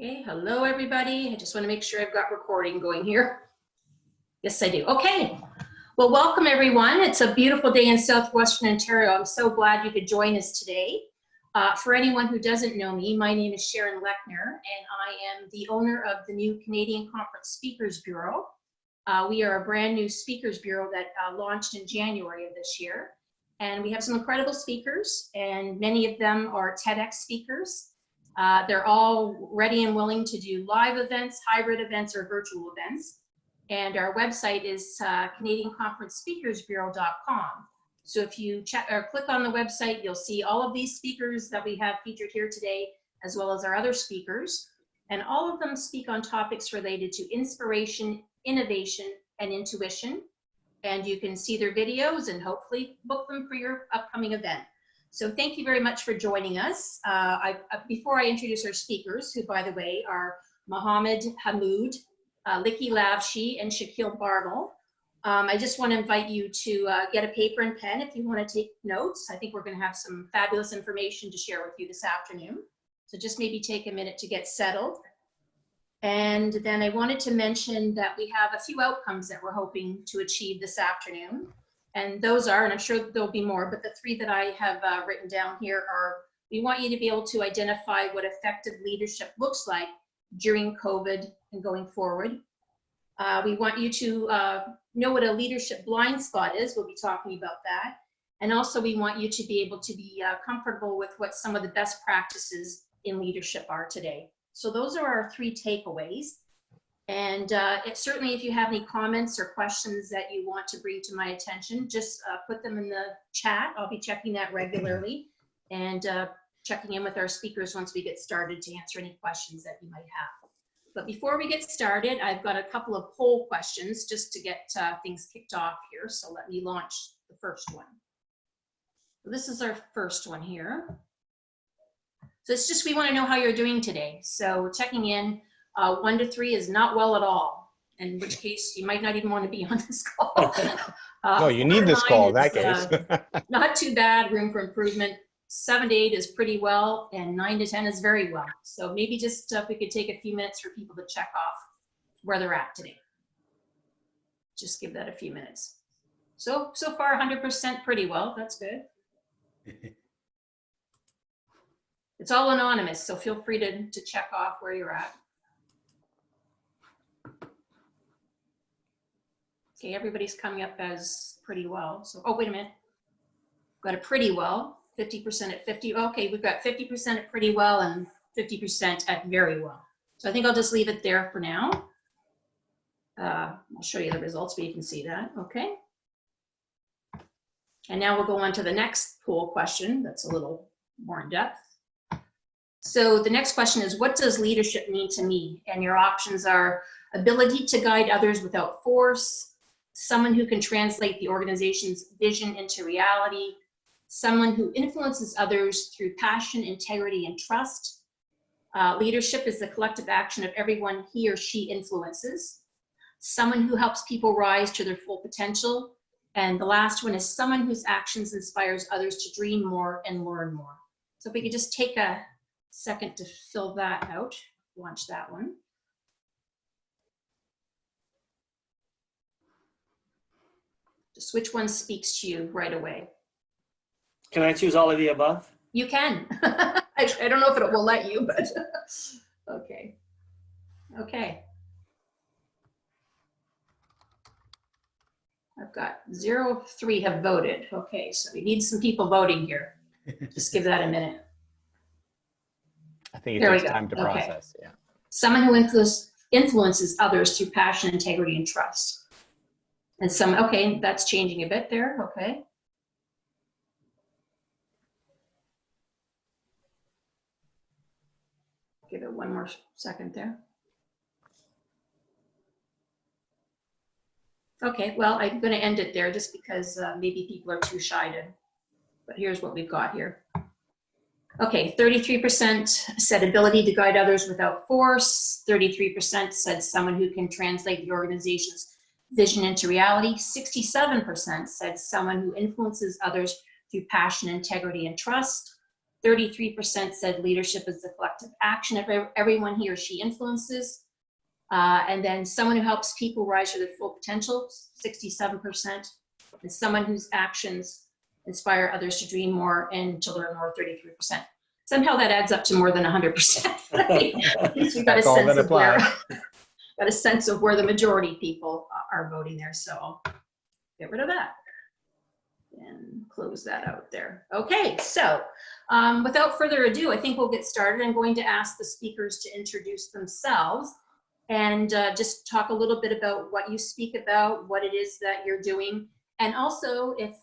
Okay, hello everybody. I just want to make sure I've got recording going here. Yes, I do. Okay, well, welcome everyone. It's a beautiful day in Southwestern Ontario. I'm so glad you could join us today. For anyone who doesn't know me, my name is Sharon Lechner, and I am the owner of the new Canadian Conference Speakers Bureau. We are a brand new speakers bureau that launched in January of this year. And we have some incredible speakers, and many of them are TEDx speakers. They're all ready and willing to do live events, hybrid events, or virtual events. And our website is CanadianConferenceSpeakersBureau.com. So if you check or click on the website, you'll see all of these speakers that we have featured here today, as well as our other speakers. And all of them speak on topics related to inspiration, innovation, and intuition. And you can see their videos and hopefully book them for your upcoming event. So thank you very much for joining us. Before I introduce our speakers, who by the way are Mohamed Hammoud, Likky Lavji, and Shakeel Bharmal, I just want to invite you to get a paper and pen if you want to take notes. I think we're going to have some fabulous information to share with you this afternoon. So just maybe take a minute to get settled. And then I wanted to mention that we have a few outcomes that we're hoping to achieve this afternoon. And those are, and I'm sure there'll be more, but the three that I have written down here are, we want you to be able to identify what effective leadership looks like during COVID and going forward. We want you to know what a leadership blind spot is. We'll be talking about that. And also we want you to be able to be comfortable with what some of the best practices in leadership are today. So those are our three takeaways. And certainly if you have any comments or questions that you want to bring to my attention, just put them in the chat. I'll be checking that regularly and checking in with our speakers once we get started to answer any questions that you might have. But before we get started, I've got a couple of poll questions just to get things kicked off here. So let me launch the first one. So this is our first one here. So it's just, we want to know how you're doing today. So checking in. 1 to 3 is not well at all, in which case you might not even want to be on this call. No, you need this call in that case. Not too bad, room for improvement. 7 to 8 is pretty well, and 9 to 10 is very well. So maybe just if we could take a few minutes for people to check off where they're at today. Just give that a few minutes. So far 100% pretty well, that's good. It's all anonymous, so feel free to check off where you're at. Okay, everybody's coming up as pretty well. So, oh, wait a minute. Got a pretty well, 50% at 50. Okay, we've got 50% at pretty well and 50% at very well. So I think I'll just leave it there for now. I'll show you the results, but you can see that, okay? And now we'll go on to the next poll question that's a little more in depth. So the next question is, what does leadership mean to me? And your options are ability to guide others without force, someone who can translate the organization's vision into reality, someone who influences others through passion, integrity, and trust. Leadership is the collective action of everyone he or she influences. Someone who helps people rise to their full potential. And the last one is someone whose actions inspires others to dream more and learn more. So if we could just take a second to fill that out, launch that one. Just which one speaks to you right away? Can I choose all of the above? You can. I don't know if it will let you, but okay. Okay. I've got 0-3 have voted. Okay, so we need some people voting here. Just give that a minute. I think it takes time to process, yeah. Someone who influences others through passion, integrity, and trust. And some, okay, that's changing a bit there, okay. Give it one more second there. Okay, well, I'm gonna end it there just because maybe people are too shy to, but here's what we've got here. Okay, 33% said ability to guide others without force. 33% said someone who can translate the organization's vision into reality. 67% said someone who influences others through passion, integrity, and trust. 33% said leadership is the collective action of everyone he or she influences. And then someone who helps people rise to their full potential, 67%. And someone whose actions inspire others to dream more and to learn more, 33%. Somehow that adds up to more than 100%. At least we've got a sense of where, got a sense of where the majority of people are voting there. So I'll get rid of that and close that out there. Okay, so without further ado, I think we'll get started. I'm going to ask the speakers to introduce themselves and just talk a little bit about what you speak about, what it is that you're doing, and also if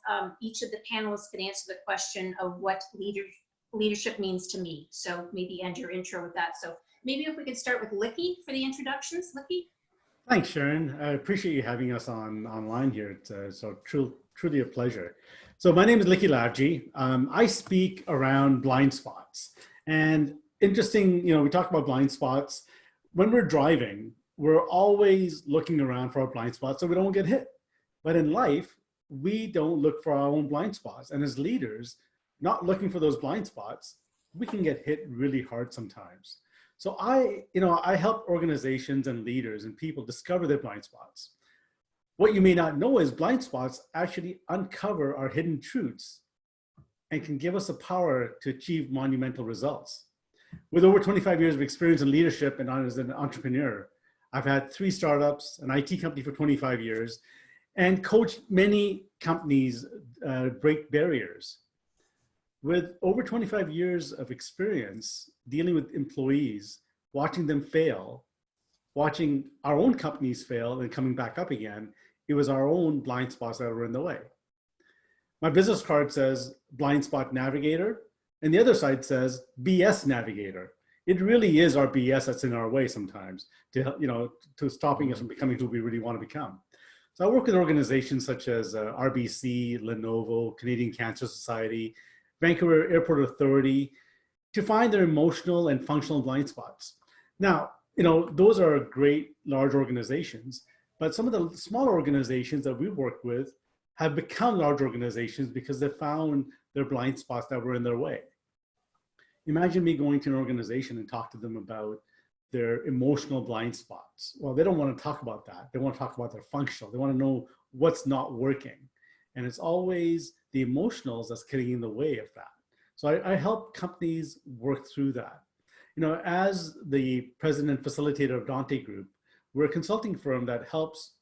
each of the panelists could answer the question of what leadership means to me. So maybe end your intro with that. So maybe if we could start with Likky for the introductions. Likky? Thanks, Sharon. I appreciate you having us online here. It's truly a pleasure. So my name is Likky Lavji. I speak around blind spots. And interesting, we talk about blind spots. When we're driving, we're always looking around for our blind spots so we don't get hit. But in life, we don't look for our own blind spots. And as leaders, not looking for those blind spots, we can get hit really hard sometimes. So I help organizations and leaders and people discover their blind spots. What you may not know is blind spots actually uncover our hidden truths and can give us the power to achieve monumental results. With over 25 years of experience in leadership and as an entrepreneur, I've had 3 startups, an IT company for 25 years, and coached many companies break barriers. With over 25 years of experience dealing with employees, watching them fail, watching our own companies fail and coming back up again, it was our own blind spots that were in the way. My business card says blind spot navigator, and the other side says BS navigator. It really is our BS that's in our way sometimes to stopping us from becoming who we really want to become. So I work with organizations such as RBC, Lenovo, Canadian Cancer Society, Vancouver Airport Authority, to find their emotional and functional blind spots. Now, those are great large organizations, but some of the smaller organizations that we work with have become large organizations because they found their blind spots that were in their way. Imagine me going to an organization and talk to them about their emotional blind spots. Well, they don't want to talk about that. They want to talk about their functional. They want to know what's not working. And it's always the emotionals that's getting in the way of that. So I help companies work through that. As the president and facilitator of Dante Group, we're a consulting firm that helps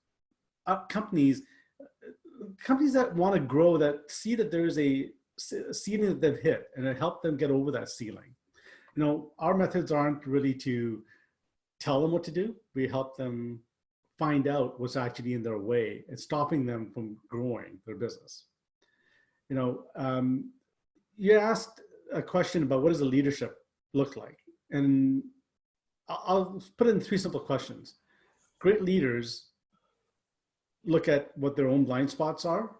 companies that want to grow, that see that there's a ceiling that they've hit, and it help them get over that ceiling. Our methods aren't really to tell them what to do. We help them find out what's actually in their way and stopping them from growing their business. You asked a question about what does the leadership look like? And I'll put it in 3 simple questions. Great leaders look at what their own blind spots are,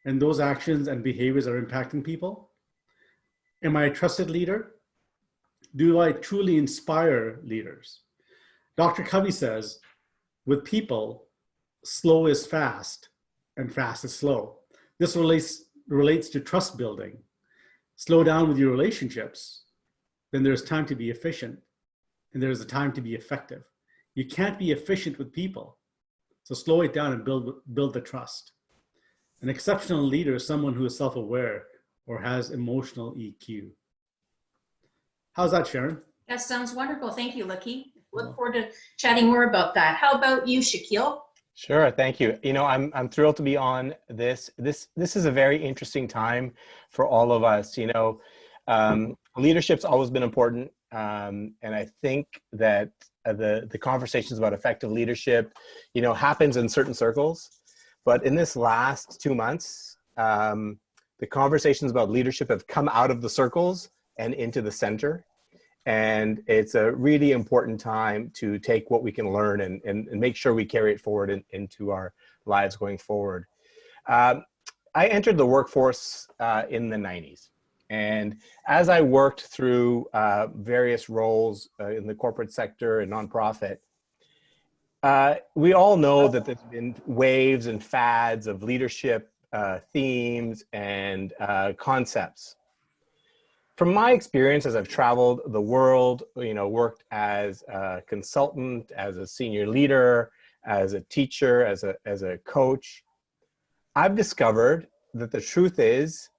and those actions and behaviors are impacting people. Am I a trusted leader? Do I truly inspire leaders? Dr. Covey says, with people, slow is fast and fast is slow. This relates to trust building. Slow down with your relationships, then there's time to be efficient, and there's a time to be effective. You can't be efficient with people, so slow it down and build the trust. An exceptional leader is someone who is self-aware or has emotional EQ. How's that, Sharon? That sounds wonderful. Thank you, Likky. Look forward to chatting more about that. How about you, Shakeel? Sure, thank you. I'm thrilled to be on this. This is a very interesting time for all of us. Leadership's always been important, and I think that the conversations about effective leadership, happens in certain circles, but in this last 2 months, the conversations about leadership have come out of the circles and into the center. And it's a really important time to take what we can learn and make sure we carry it forward into our lives going forward. I entered the workforce in the 90s. And as I worked through various roles in the corporate sector and nonprofit, we all know that there's been waves and fads of leadership themes and concepts. From my experience as I've traveled the world, worked as a consultant, as a senior leader, as a teacher, as a coach, I've discovered that the truth is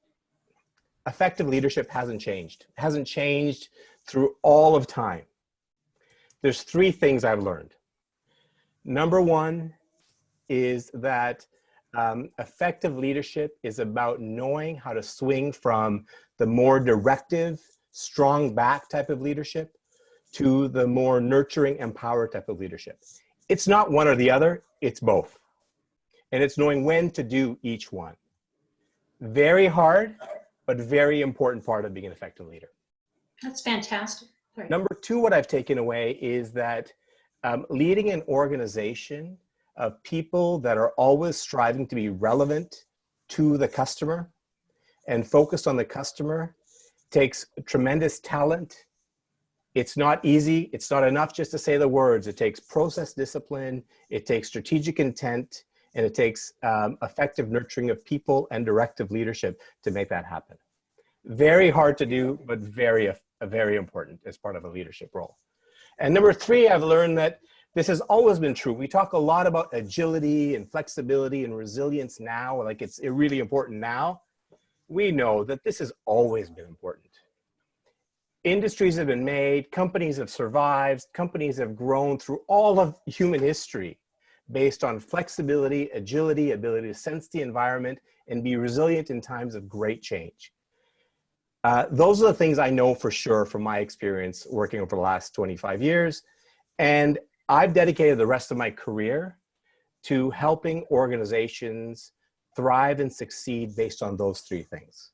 effective leadership hasn't changed. It hasn't changed through all of time. There's three things I've learned. Number one is that effective leadership is about knowing how to swing from the more directive, strong back type of leadership to the more nurturing, empowered type of leadership. It's not one or the other, it's both. And it's knowing when to do each one. Very hard, but very important part of being an effective leader. That's fantastic. Right. Number two, what I've taken away is that leading an organization of people that are always striving to be relevant to the customer and focused on the customer takes tremendous talent. It's not easy. It's not enough just to say the words. It takes process discipline. It takes strategic intent, and it takes effective nurturing of people and directive leadership to make that happen. Very hard to do, but very important as part of a leadership role. And number three, I've learned that this has always been true. We talk a lot about agility and flexibility and resilience now, like it's really important now. We know that this has always been important. Industries have been made, companies have survived, companies have grown through all of human history based on flexibility, agility, ability to sense the environment, and be resilient in times of great change. Those are the things I know for sure from my experience working over the last 25 years. And I've dedicated the rest of my career to helping organizations thrive and succeed based on those three things.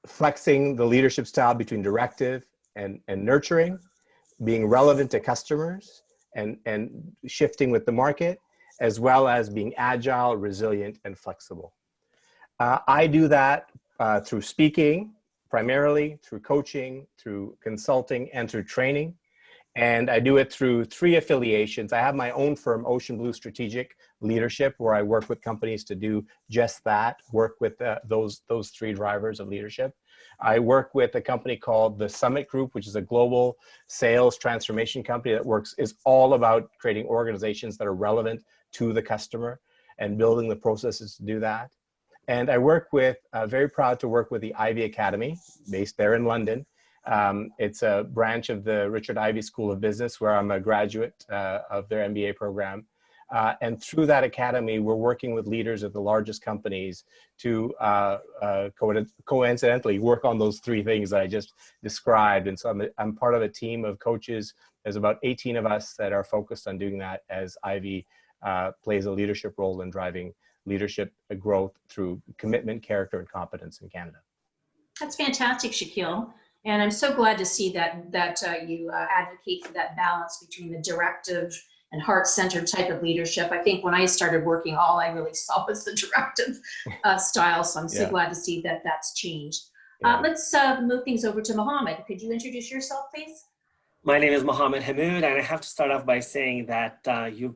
Flexing the leadership style between directive and nurturing, being relevant to customers and shifting with the market, as well as being agile, resilient, and flexible. I do that through speaking, primarily through coaching, through consulting, and through training. And I do it through three affiliations. I have my own firm, Ocean Blue Strategic Leadership, where I work with companies to do just that, work with those three drivers of leadership. I work with a company called the Summit Group, which is a global sales transformation company that is all about creating organizations that are relevant to the customer and building the processes to do that. And I work with, very proud to work with the Ivy Academy, based there in London. It's a branch of the Richard Ivey School of Business, where I'm a graduate of their MBA program. And through that academy, we're working with leaders of the largest companies to coincidentally work on those three things that I just described. And so I'm part of a team of coaches. There's about 18 of us that are focused on doing that, as Ivy plays a leadership role in driving leadership growth through commitment, character, and competence in Canada. That's fantastic, Shakeel. And I'm so glad to see that you advocate for that balance between the directive and heart-centered type of leadership. I think when I started working, all I really saw was the directive style. So I'm so glad to see that that's changed. Let's move things over to Mohamed. Could you introduce yourself, please? My name is Mohamed Hammoud, and I have to start off by saying that you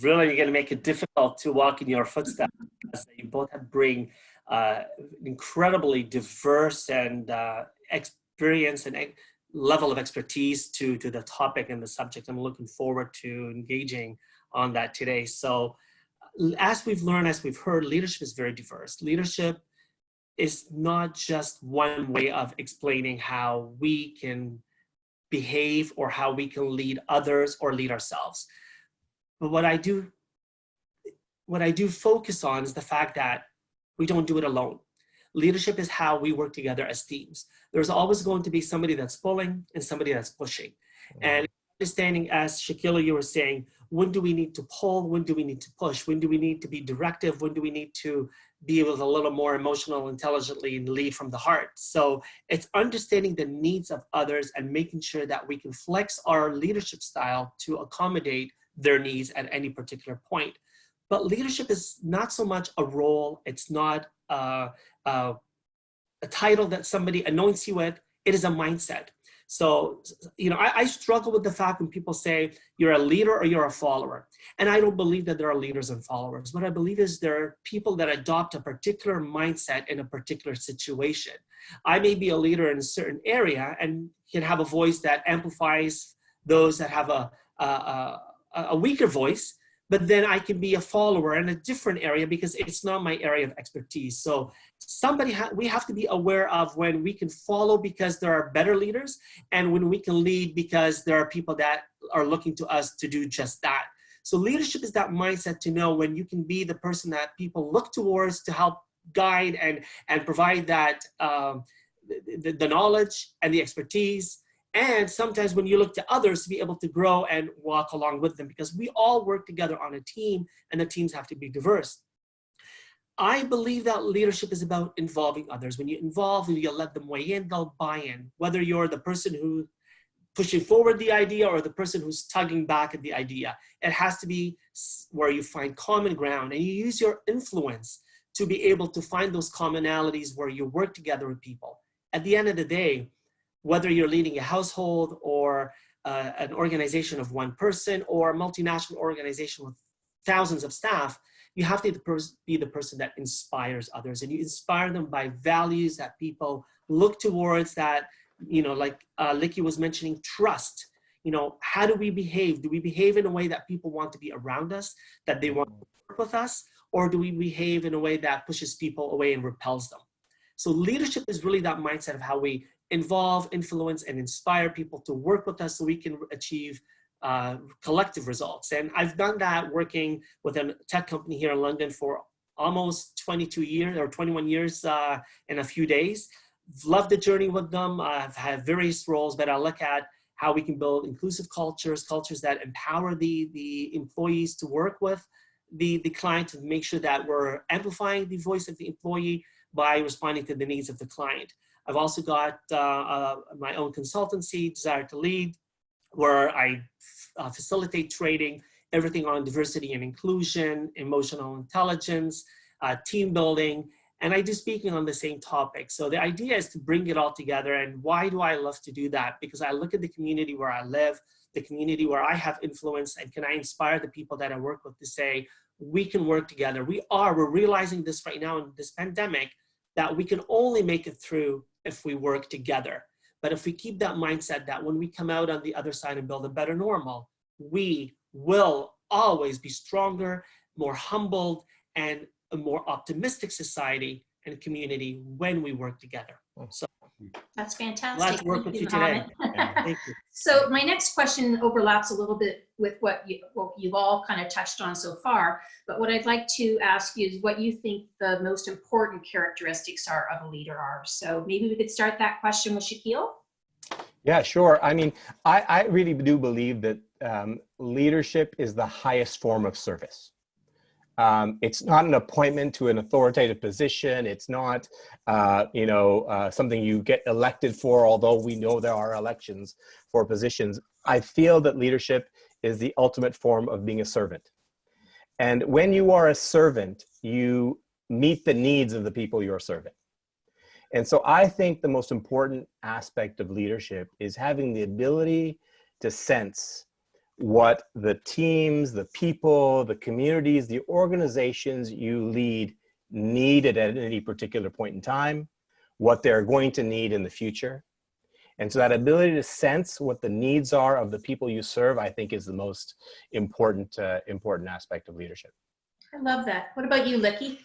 really are going to make it difficult to walk in your footsteps, because you both bring incredibly diverse and experience and level of expertise to the topic and the subject. I'm looking forward to engaging on that today. So as we've learned, as we've heard, leadership is very diverse. Leadership is not just one way of explaining how we can behave or how we can lead others or lead ourselves. But what I do focus on is the fact that we don't do it alone. Leadership is how we work together as teams. There's always going to be somebody that's pulling and somebody that's pushing. And understanding, as Shakeel, you were saying, when do we need to pull? When do we need to push? When do we need to be directive? When do we need to be able to a little more emotional, intelligently, and lead from the heart? So it's understanding the needs of others and making sure that we can flex our leadership style to accommodate their needs at any particular point. But leadership is not so much a role. It's not a title that somebody anoints you with. It is a mindset. So, I struggle with the fact when people say you're a leader or you're a follower. And I don't believe that there are leaders and followers. What I believe is there are people that adopt a particular mindset in a particular situation. I may be a leader in a certain area and can have a voice that amplifies those that have a weaker voice, but then I can be a follower in a different area because it's not my area of expertise. So we have to be aware of when we can follow because there are better leaders, and when we can lead because there are people that are looking to us to do just that. So leadership is that mindset to know when you can be the person that people look towards to help guide and provide that the knowledge and the expertise. And sometimes when you look to others to be able to grow and walk along with them, because we all work together on a team and the teams have to be diverse. I believe that leadership is about involving others. When you involve and you let them weigh in, they'll buy in. Whether you're the person who pushing forward the idea or the person who's tugging back at the idea, it has to be where you find common ground and you use your influence to be able to find those commonalities where you work together with people. At the end of the day, whether you're leading a household or an organization of one person or a multinational organization with thousands of staff, you have to be the person that inspires others, and you inspire them by values that people look towards, that, like Likky was mentioning, trust. How do we behave? Do we behave in a way that people want to be around us, that they want to work with us, or do we behave in a way that pushes people away and repels them? So leadership is really that mindset of how we involve, influence, and inspire people to work with us so we can achieve collective results. And I've done that working with a tech company here in London for almost 22 years or 21 years in a few days. Loved the journey with them. I've had various roles, but I look at how we can build inclusive cultures that empower the employees to work with the client, to make sure that we're amplifying the voice of the employee by responding to the needs of the client. I've also got my own consultancy, Desire to Lead, where I facilitate training, everything on diversity and inclusion, emotional intelligence, team building, and I do speaking on the same topic. So the idea is to bring it all together. And why do I love to do that? Because I look at the community where I live, the community where I have influence, and can I inspire the people that I work with to say, we can work together. We're realizing this right now in this pandemic, that we can only make it through if we work together. But if we keep that mindset that when we come out on the other side and build a better normal, we will always be stronger, more humbled, and a more optimistic society and community when we work together. So that's fantastic. Glad to work with you today. Thank you. So my next question overlaps a little bit with what you've all kind of touched on so far, but what I'd like to ask you is what you think the most important characteristics of a leader are. So maybe we could start that question with Shakeel. Yeah, sure. I mean, I really do believe that leadership is the highest form of service. It's not an appointment to an authoritative position. It's not, something you get elected for, although we know there are elections for positions. I feel that leadership is the ultimate form of being a servant. And when you are a servant, you meet the needs of the people you're serving. And so I think the most important aspect of leadership is having the ability to sense what the teams, the people, the communities, the organizations you lead need at any particular point in time, what they're going to need in the future. And so that ability to sense what the needs are of the people you serve, I think, is the most important aspect of leadership. I love that. What about you, Likky?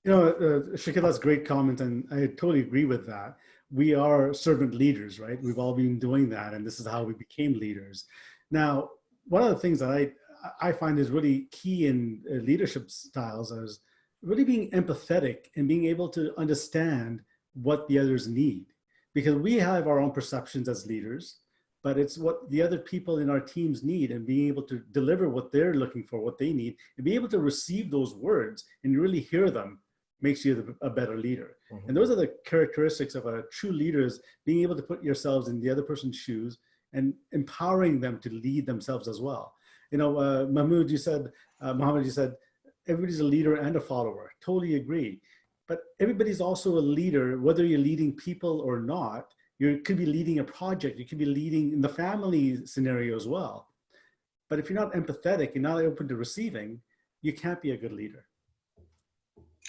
Shakeel, that's a great comment, and I totally agree with that. We are servant leaders, right? We've all been doing that, and this is how we became leaders. Now, one of the things that I find is really key in leadership styles is really being empathetic and being able to understand what the others need. Because we have our own perceptions as leaders, but it's what the other people in our teams need, and being able to deliver what they're looking for, what they need, and be able to receive those words and really hear them makes you a better leader. Mm-hmm. And those are the characteristics of a true leader, is being able to put yourselves in the other person's shoes and empowering them to lead themselves as well. Mohamed, you said, everybody's a leader and a follower. Totally agree. But everybody's also a leader, whether you're leading people or not. You could be leading a project. You could be leading in the family scenario as well. But if you're not empathetic, you're not open to receiving, you can't be a good leader.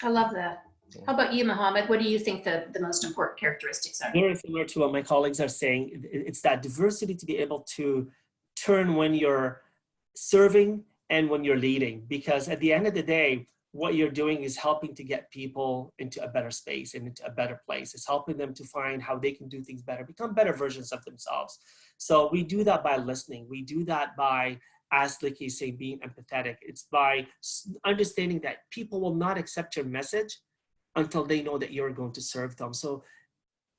I love that. How about you, Mohamed? What do you think the most important characteristics are? Very similar to what my colleagues are saying. It's that diversity to be able to turn when you're serving and when you're leading, because at the end of the day, what you're doing is helping to get people into a better space and into a better place. It's helping them to find how they can do things better, become better versions of themselves. So we do that by listening. We do that by, as Likky is saying, being empathetic. It's by understanding that people will not accept your message until they know that you're going to serve them. So,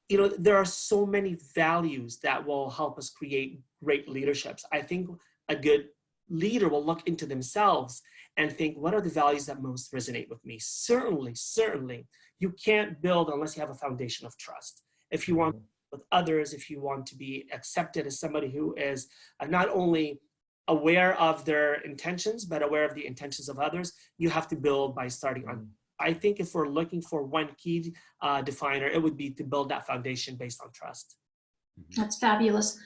you know, there are so many values that will help us create great leaderships. I think a good leader will look into themselves and think, what are the values that most resonate with me? Certainly, you can't build unless you have a foundation of trust. If you want with others, if you want to be accepted as somebody who is not only aware of their intentions, but aware of the intentions of others, you have to build by starting on. I think if we're looking for one key definer, it would be to build that foundation based on trust. That's fabulous.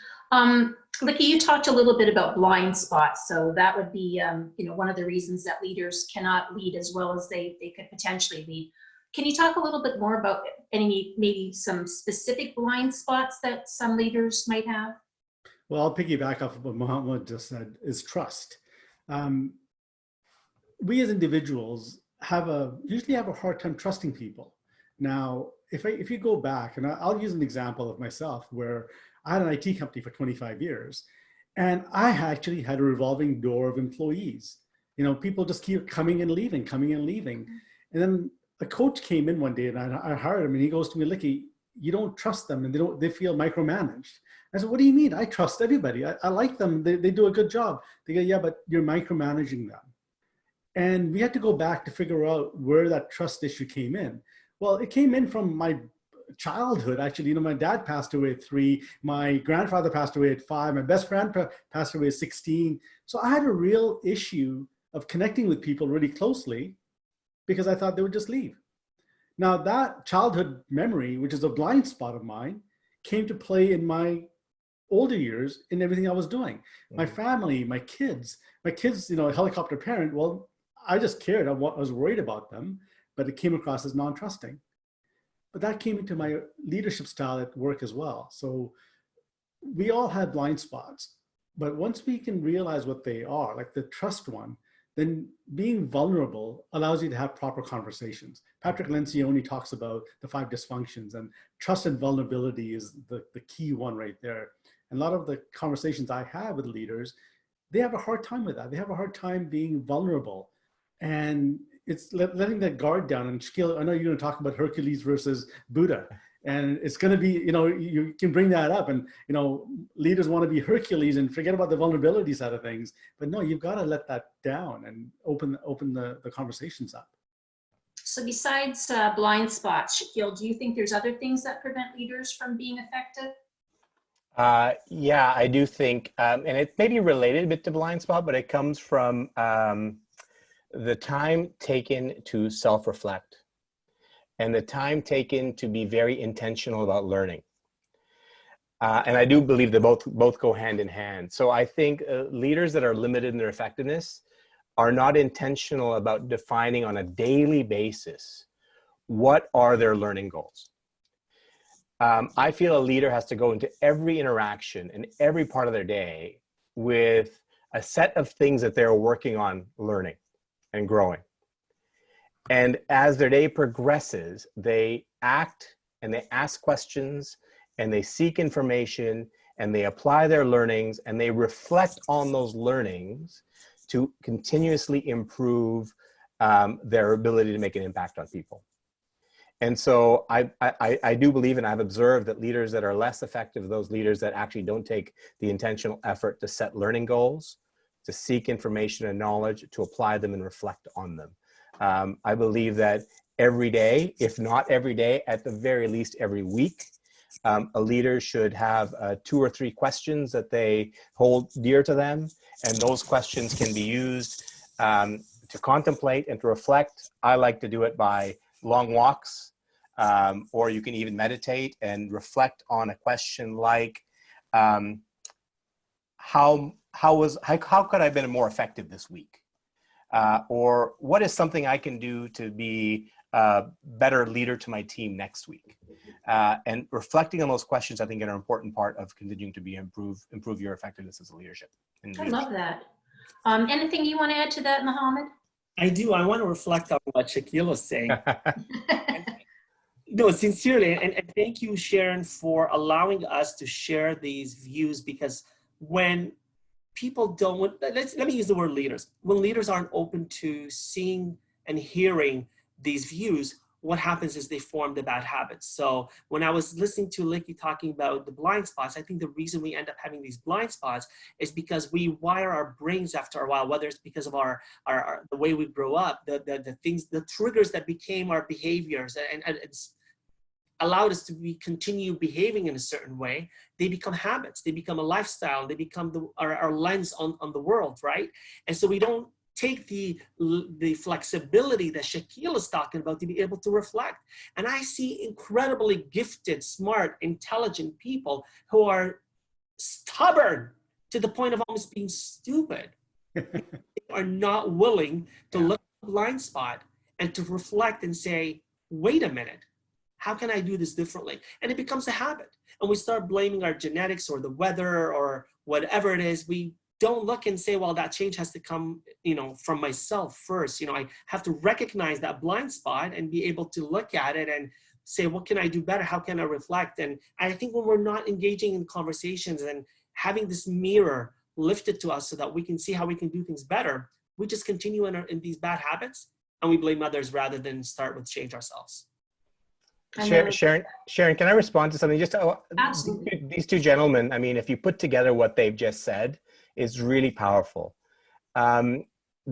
Likky, you talked a little bit about blind spots. So that would be, you know, one of the reasons that leaders cannot lead as well as they could potentially lead. Can you talk a little bit more about any, maybe some specific blind spots that some leaders might have? Well, I'll piggyback off of what Mohamed just said, is trust. We as individuals usually have a hard time trusting people. Now, if you go back, and I'll use an example of myself where I had an IT company for 25 years, and I actually had a revolving door of employees. You know, people just keep coming and leaving. And then a coach came in one day and I hired him, and he goes to me, Likky, you don't trust them and they feel micromanaged. I said, what do you mean? I trust everybody. I like them. They do a good job. They go, yeah, but you're micromanaging them. And we had to go back to figure out where that trust issue came in. Well, it came in from my childhood, actually. You know, my dad passed away at 3, my grandfather passed away at 5, my best friend passed away at 16. So I had a real issue of connecting with people really closely because I thought they would just leave. Now that childhood memory, which is a blind spot of mine, came to play in my older years in everything I was doing. My family, my kids, you know, a helicopter parent, well, I just cared. I was worried about them, but it came across as non-trusting. But that came into my leadership style at work as well. So we all have blind spots, but once we can realize what they are, like the trust one, then being vulnerable allows you to have proper conversations. Patrick Lencioni talks about the 5 dysfunctions, and trust and vulnerability is the key one right there. And a lot of the conversations I have with leaders, they have a hard time with that. They have a hard time being vulnerable. And it's letting that guard down. And Shakeel, I know you're going to talk about Hercules versus Buddha. And it's going to be, you know, you can bring that up. And, you know, leaders want to be Hercules and forget about the vulnerability side of things. But no, you've got to let that down and open the conversations up. So besides blind spots, Shakeel, do you think there's other things that prevent leaders from being effective? Yeah, I do think, and it may be related a bit to blind spot, but it comes from the time taken to self-reflect and the time taken to be very intentional about learning. And I do believe that both go hand in hand. So I think leaders that are limited in their effectiveness are not intentional about defining on a daily basis what are their learning goals. I feel a leader has to go into every interaction and every part of their day with a set of things that they're working on learning and growing. And as their day progresses, they act and they ask questions and they seek information and they apply their learnings and they reflect on those learnings to continuously improve their ability to make an impact on people. And so I do believe, and I've observed that leaders that are less effective, those leaders that actually don't take the intentional effort to set learning goals, to seek information and knowledge, to apply them and reflect on them. I believe that every day, if not every day, at the very least every week, a leader should have 2 or 3 questions that they hold dear to them. And those questions can be used to contemplate and to reflect. I like to do it by long walks, or you can even meditate and reflect on a question like, how could I have been more effective this week? Or what is something I can do to be a better leader to my team next week? And reflecting on those questions, I think, are an important part of continuing to improve your effectiveness as a leadership. I love that. Anything you want to add to that, Mohamed? I do. I want to reflect on what Shakeel was saying. No, sincerely, and thank you, Sharon, for allowing us to share these views, because when people don't, let me use the word leaders. When leaders aren't open to seeing and hearing these views, what happens is they form the bad habits. So when I was listening to Likky talking about the blind spots, I think the reason we end up having these blind spots is because we wire our brains after a while, whether it's because of the way we grow up, the things, the triggers that became our behaviors and it's allowed us to continue behaving in a certain way. They become habits, they become a lifestyle, they become our lens on the world, right? And so we don't take the flexibility that Shakeel is talking about to be able to reflect. And I see incredibly gifted, smart, intelligent people who are stubborn to the point of almost being stupid. They are not willing to look at the blind spot and to reflect and say, wait a minute, how can I do this differently? And it becomes a habit. And we start blaming our genetics or the weather or whatever it is. We don't look and say, well, that change has to come, from myself first. I have to recognize that blind spot and be able to look at it and say, what can I do better? How can I reflect? And I think when we're not engaging in conversations and having this mirror lifted to us so that we can see how we can do things better, we just continue in these bad habits and we blame others rather than start with change ourselves. Sharon, can I respond to something? Absolutely. These two gentlemen, I mean, if you put together what they've just said, is really powerful.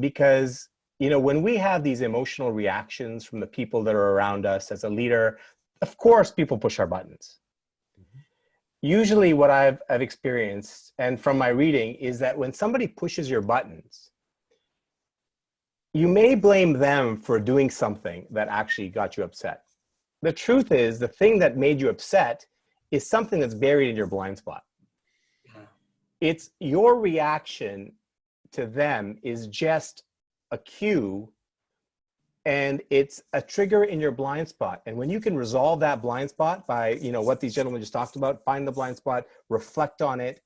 Because, when we have these emotional reactions from the people that are around us as a leader, of course, people push our buttons. Usually what I've experienced, and from my reading, is that when somebody pushes your buttons, you may blame them for doing something that actually got you upset. The truth is, the thing that made you upset is something that's buried in your blind spot. It's your reaction to them is just a cue, and it's a trigger in your blind spot. And when you can resolve that blind spot by, what these gentlemen just talked about, find the blind spot, reflect on it,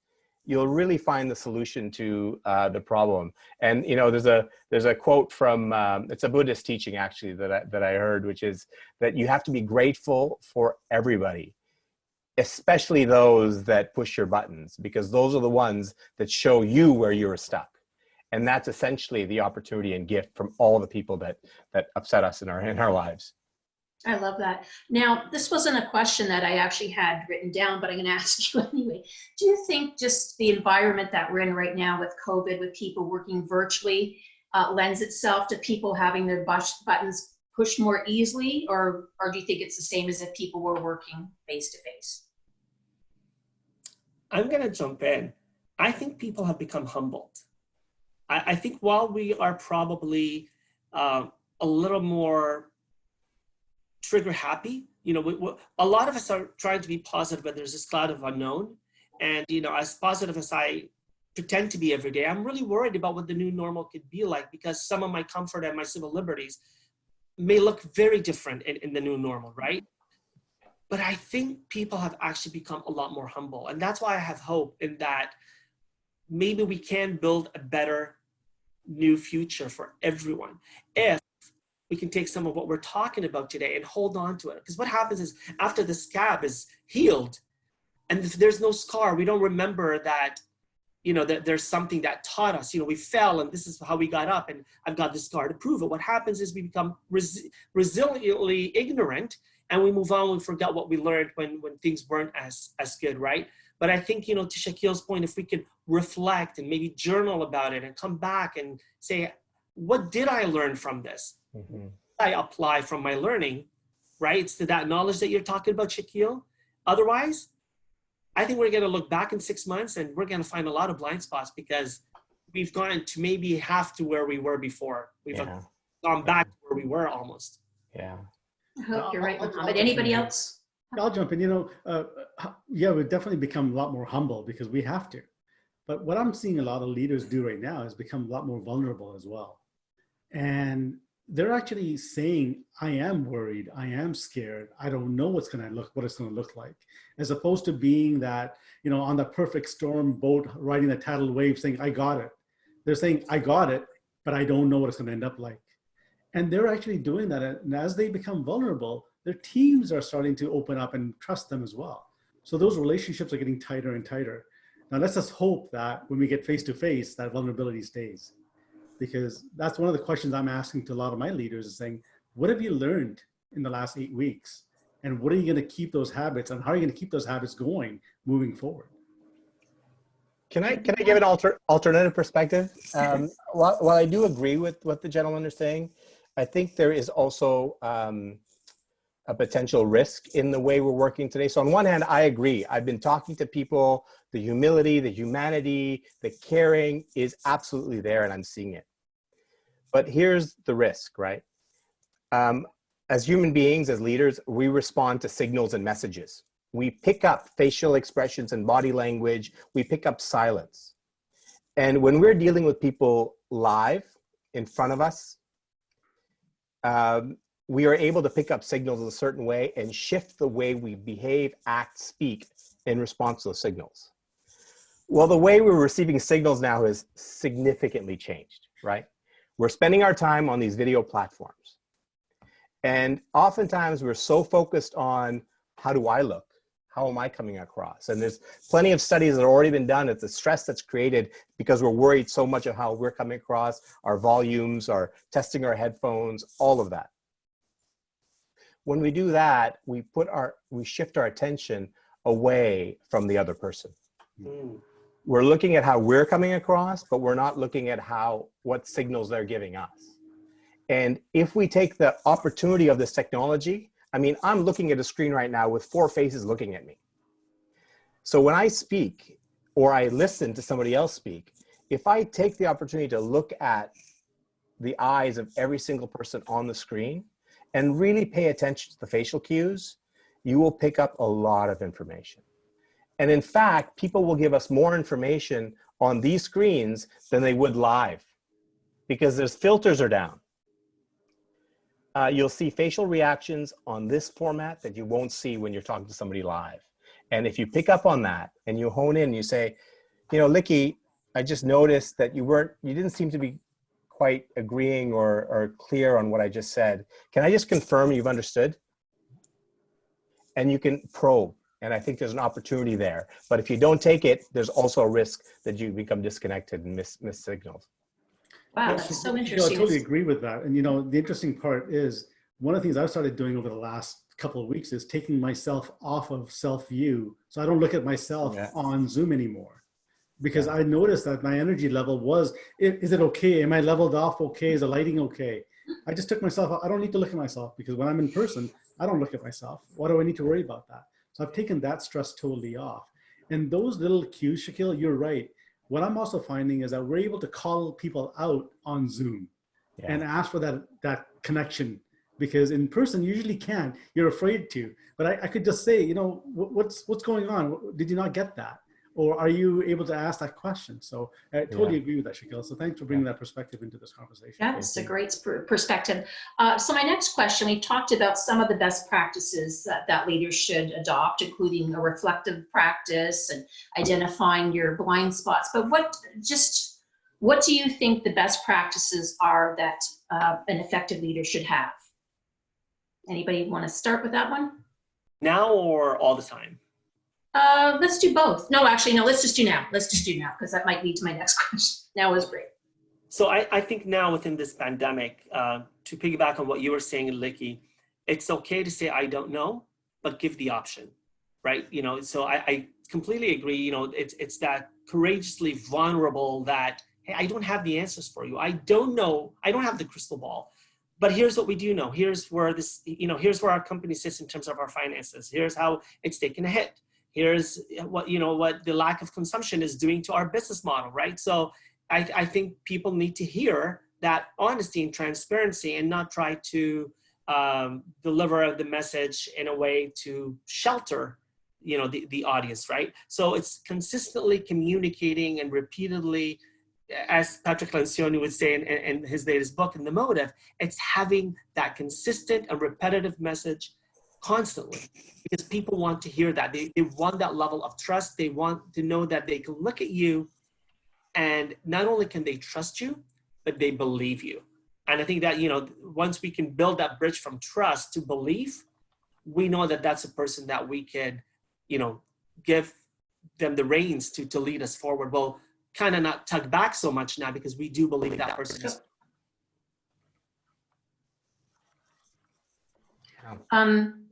you'll really find the solution to the problem. And there's a quote from it's a Buddhist teaching actually that I heard, which is that you have to be grateful for everybody, especially those that push your buttons, because those are the ones that show you where you're stuck. And that's essentially the opportunity and gift from all the people that upset us in our lives. I love that. Now, this wasn't a question that I actually had written down, but I'm going to ask you anyway. Do you think just the environment that we're in right now with COVID, with people working virtually, lends itself to people having their buttons pushed more easily, or do you think it's the same as if people were working face to face? I'm going to jump in. I think people have become humbled. I think while we are probably a little more trigger happy, a lot of us are trying to be positive, but there's this cloud of unknown. And, as positive as I pretend to be every day, I'm really worried about what the new normal could be like, because some of my comfort and my civil liberties may look very different in the new normal, right? But I think people have actually become a lot more humble. And that's why I have hope in that maybe we can build a better new future for everyone if we can take some of what we're talking about today and hold on to it. Because what happens is after the scab is healed and if there's no scar, we don't remember that, that there's something that taught us, we fell and this is how we got up and I've got this scar to prove it. What happens is we become resiliently ignorant and we move on, we forget what we learned when things weren't as good, right? But I think, to Shakeel's point, if we could reflect and maybe journal about it and come back and say, what did I learn from this? Mm-hmm. I apply from my learning, right? It's to that knowledge that you're talking about, Shakeel. Otherwise, I think we're going to look back in 6 months and we're going to find a lot of blind spots because we've gone to maybe half to where we were before. We've gone back to where we were almost. Yeah. I hope you're right, I'll Mohamed. jump in Anybody here. else? I'll jump in. Yeah, we've definitely become a lot more humble because we have to. But what I'm seeing a lot of leaders do right now is become a lot more vulnerable as well. And they're actually saying, I am worried, I am scared, I don't know what it's going to look like, as opposed to being that, on the perfect storm boat riding the tidal wave saying, I got it. They're saying, I got it, but I don't know what it's going to end up like. And they're actually doing that. And as they become vulnerable, their teams are starting to open up and trust them as well. So those relationships are getting tighter and tighter. Now let's just hope that when we get face to face, that vulnerability stays. Because that's one of the questions I'm asking to a lot of my leaders is saying, what have you learned in the last 8 weeks? And what are you going to keep those habits, and how are you going to keep those habits going moving forward? Can I give an alternative perspective? While I do agree with what the gentlemen are saying, I think there is also a potential risk in the way we're working today. So on one hand, I agree. I've been talking to people, the humility, the humanity, the caring is absolutely there, and I'm seeing it. But here's the risk, right? As human beings, as leaders, we respond to signals and messages. We pick up facial expressions and body language. We pick up silence. And when we're dealing with people live in front of us, we are able to pick up signals in a certain way and shift the way we behave, act, speak in response to those signals. Well, the way we're receiving signals now has significantly changed, right? We're spending our time on these video platforms. And oftentimes we're so focused on how do I look? How am I coming across? And there's plenty of studies that have already been done. It's the stress that's created because we're worried so much of how we're coming across, our volumes, our testing our headphones, all of that. When we do that, we shift our attention away from the other person. We're looking at how we're coming across, but we're not looking at what signals they're giving us. And if we take the opportunity of this technology, I mean, I'm looking at a screen right now with 4 faces looking at me. So when I speak or I listen to somebody else speak, if I take the opportunity to look at the eyes of every single person on the screen and really pay attention to the facial cues, you will pick up a lot of information. And in fact, people will give us more information on these screens than they would live because there's filters are down. You'll see facial reactions on this format that you won't see when you're talking to somebody live. And if you pick up on that and you hone in, you say, Likky, I just noticed that you didn't seem to be quite agreeing or clear on what I just said. Can I just confirm you've understood? And you can probe. And I think there's an opportunity there. But if you don't take it, there's also a risk that you become disconnected and miss signals. Wow, that's so interesting. I totally agree with that. And the interesting part is one of the things I've started doing over the last couple of weeks is taking myself off of self-view. So I don't look at myself on Zoom anymore. Because I noticed that my energy level was, is it okay? Am I leveled off okay? Is the lighting okay? I just took myself out. I don't need to look at myself because when I'm in person, I don't look at myself. Why do I need to worry about that? So I've taken that stress totally off. And those little cues, Shakeel, you're right. What I'm also finding is that we're able to call people out on Zoom and ask for that connection, because in person, you usually can't. You're afraid to. But I could just say, what's going on? Did you not get that? Or are you able to ask that question? So I totally agree with that, Shakeel. So thanks for bringing that perspective into this conversation. That's a great perspective. So my next question, we talked about some of the best practices that leaders should adopt, including a reflective practice and identifying your blind spots. But what do you think the best practices are that an effective leader should have? Anybody want to start with that one? Now or all the time? Let's do both. No, actually, no, let's just do now. Let's just do now, because that might lead to my next question. Now is great. So I think now within this pandemic, to piggyback on what you were saying, Likky, it's okay to say, I don't know, but give the option, right? So I completely agree. It's that courageously vulnerable that, hey, I don't have the answers for you. I don't know. I don't have the crystal ball. But here's what we do know. Here's where here's where our company sits in terms of our finances. Here's how it's taken a hit. Here's what the lack of consumption is doing to our business model, right? So I think people need to hear that honesty and transparency and not try to deliver the message in a way to shelter, you know, the audience, right? So it's consistently communicating and repeatedly, as Patrick Lencioni would say in his latest book, In the Motive, it's having that consistent and repetitive message constantly, because people want to hear that. They want that level of trust. They want to know that they can look at you and not only can they trust you, but they believe you. And I think that, you know, once we can build that bridge from trust to belief, we know that that's a person that we could, you know, give them the reins to lead us forward. We'll kind of not tug back so much now because we do believe that person is.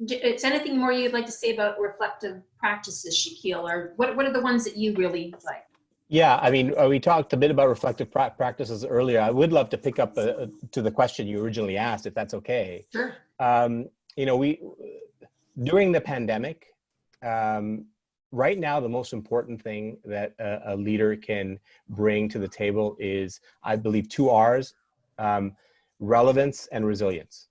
Is anything more you'd like to say about reflective practices, Shakeel, or what are the ones that you really like? Yeah, I mean, we talked a bit about reflective practices earlier. I would love to pick up to the question you originally asked, if that's okay. Sure. You know, during the pandemic, right now, the most important thing that a leader can bring to the table is, I believe, 2 R's, relevance and resilience.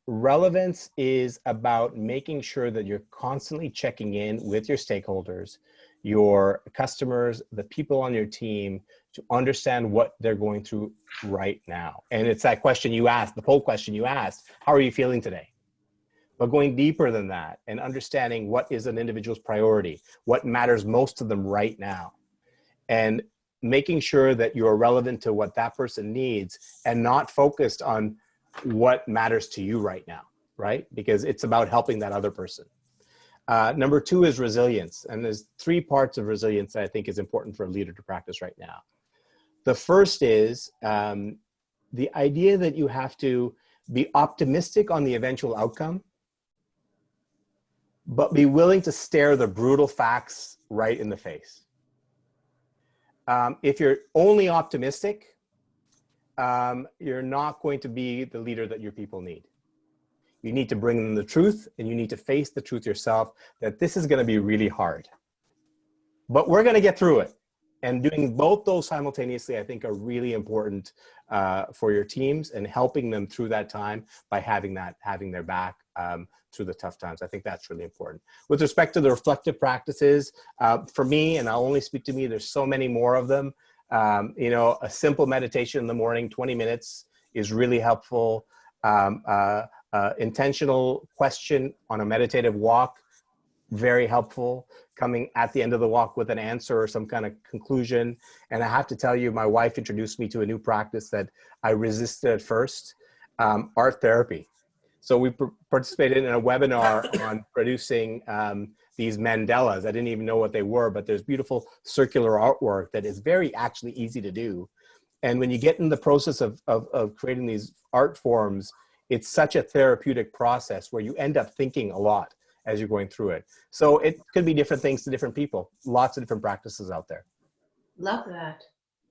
Relevance is about making sure that you're constantly checking in with your stakeholders, your customers, the people on your team, to understand what they're going through right now. And it's that question you asked, the poll question you asked, how are you feeling today? But going deeper than that and understanding what is an individual's priority, what matters most to them right now, and making sure that you're relevant to what that person needs and not focused on what matters to you right now, right? Because it's about helping that other person. Number 2 is resilience. And there's 3 parts of resilience that I think is important for a leader to practice right now. The first is the idea that you have to be optimistic on the eventual outcome, but be willing to stare the brutal facts right in the face. If you're only optimistic, you're not going to be the leader that your people need. You need to bring them the truth, and you need to face the truth yourself that this is going to be really hard. But we're going to get through it. And doing both those simultaneously, I think, are really important for your teams, and helping them through that time by having their back through the tough times. I think that's really important. With respect to the reflective practices, for me, and I'll only speak to me, there's so many more of them. You know, a simple meditation in the morning, 20 minutes, is really helpful. Intentional question on a meditative walk, very helpful. Coming at the end of the walk with an answer or some kind of conclusion. And I have to tell you, my wife introduced me to a new practice that I resisted at first, art therapy. So we participated in a webinar on producing these mandalas. I didn't even know what they were, but there's beautiful circular artwork that is very actually easy to do. And when you get in the process of creating these art forms, it's such a therapeutic process where you end up thinking a lot as you're going through it. So it could be different things to different people. Lots of different practices out there. Love that.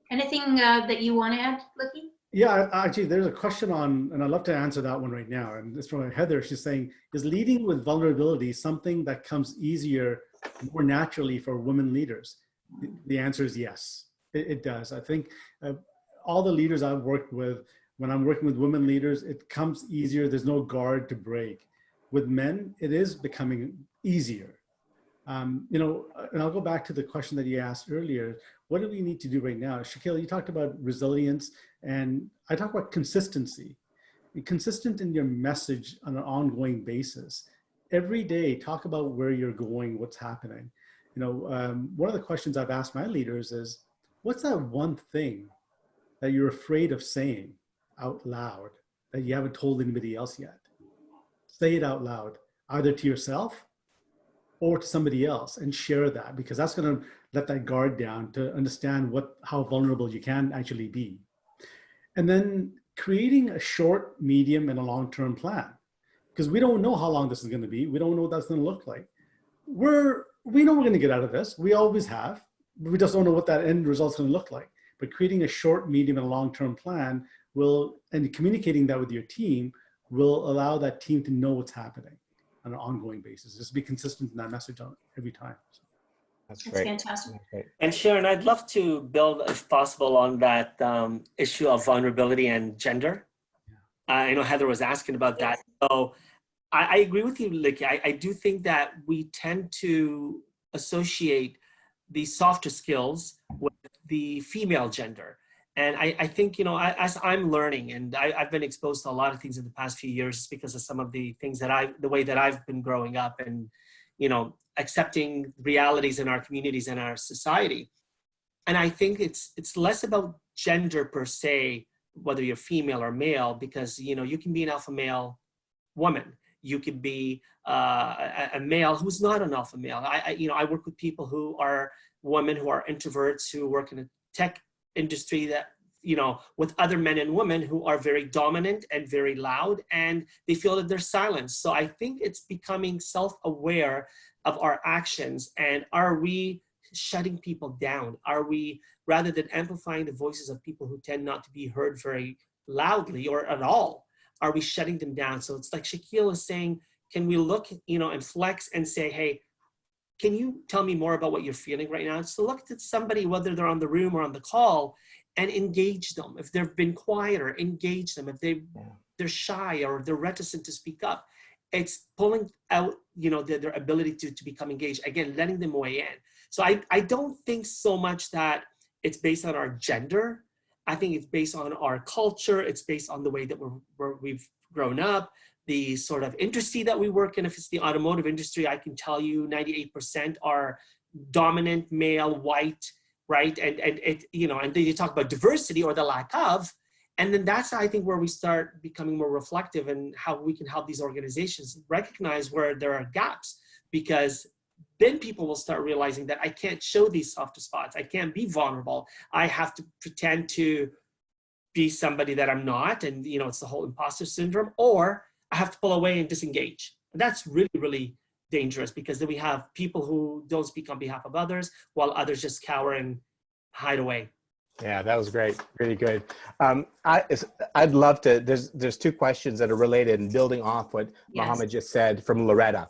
Anything that you want to add, Likky? Yeah, actually, there's a question on, and I'd love to answer that one right now. And it's from Heather. She's saying, is leading with vulnerability something that comes easier, more naturally for women leaders? The answer is yes, it does. I think all the leaders I've worked with, when I'm working with women leaders, it comes easier. There's no guard to break. With men, it is becoming easier. You know, and I'll go back to the question that you asked earlier. What do we need to do right now? Shakeel, you talked about resilience, and I talk about consistency. Be consistent in your message on an ongoing basis. Every day, talk about where you're going, what's happening. You know, one of the questions I've asked my leaders is, what's that one thing that you're afraid of saying out loud that you haven't told anybody else yet? Say it out loud, either to yourself or to somebody else, and share that, because that's going to let that guard down to understand how vulnerable you can actually be. And then creating a short, medium, and a long-term plan, because we don't know how long this is going to be. We don't know what that's going to look like. We know we're going to get out of this. We always have. We just don't know what that end result's going to look like. But creating a short, medium, and long-term plan and communicating that with your team will allow that team to know what's happening on an ongoing basis. Just be consistent in that message every time. So. That's great. Fantastic. That's great. And Sharon, I'd love to build, if possible, on that issue of vulnerability and gender. I know Heather was asking about that. So I agree with you, Likky. I do think that we tend to associate the softer skills with the female gender. And I think, you know, as I'm learning, and I've been exposed to a lot of things in the past few years because of some of the things that the way that I've been growing up and, you know, accepting realities in our communities and our society. And I think it's less about gender per se, whether you're female or male, because, you know, you can be an alpha male woman. You could be a male who's not an alpha male. You know, I work with people who are women who are introverts, who work in a tech industry that, you know, with other men and women who are very dominant and very loud, and they feel that they're silenced. So I think it's becoming self-aware of our actions. And are we shutting people down? Are we, rather than amplifying the voices of people who tend not to be heard very loudly or at all, are we shutting them down? So it's like Shakeel is saying, can we look, you know, and flex and say, hey, can you tell me more about what you're feeling right now? So look at somebody, whether they're on the room or on the call, and engage them. If they've been quieter, engage them. If they're shy or they're reticent to speak up, it's pulling out, you know, their ability to become engaged. Again, letting them weigh in. So I don't think so much that it's based on our gender. I think it's based on our culture. It's based on the way that we've grown up, the sort of industry that we work in. If it's the automotive industry, I can tell you 98% are dominant, male, white, right? And it, you know, and then you talk about diversity or the lack of, and then that's, I think, where we start becoming more reflective and how we can help these organizations recognize where there are gaps, because then people will start realizing that I can't show these softer spots. I can't be vulnerable. I have to pretend to be somebody that I'm not. And, you know, it's the whole imposter syndrome, or I have to pull away and disengage. And that's really, really dangerous, because then we have people who don't speak on behalf of others while others just cower and hide away. Yeah, that was great. Really good. I'd love to, there's two questions that are related and building off what Mohamed just said from Loretta.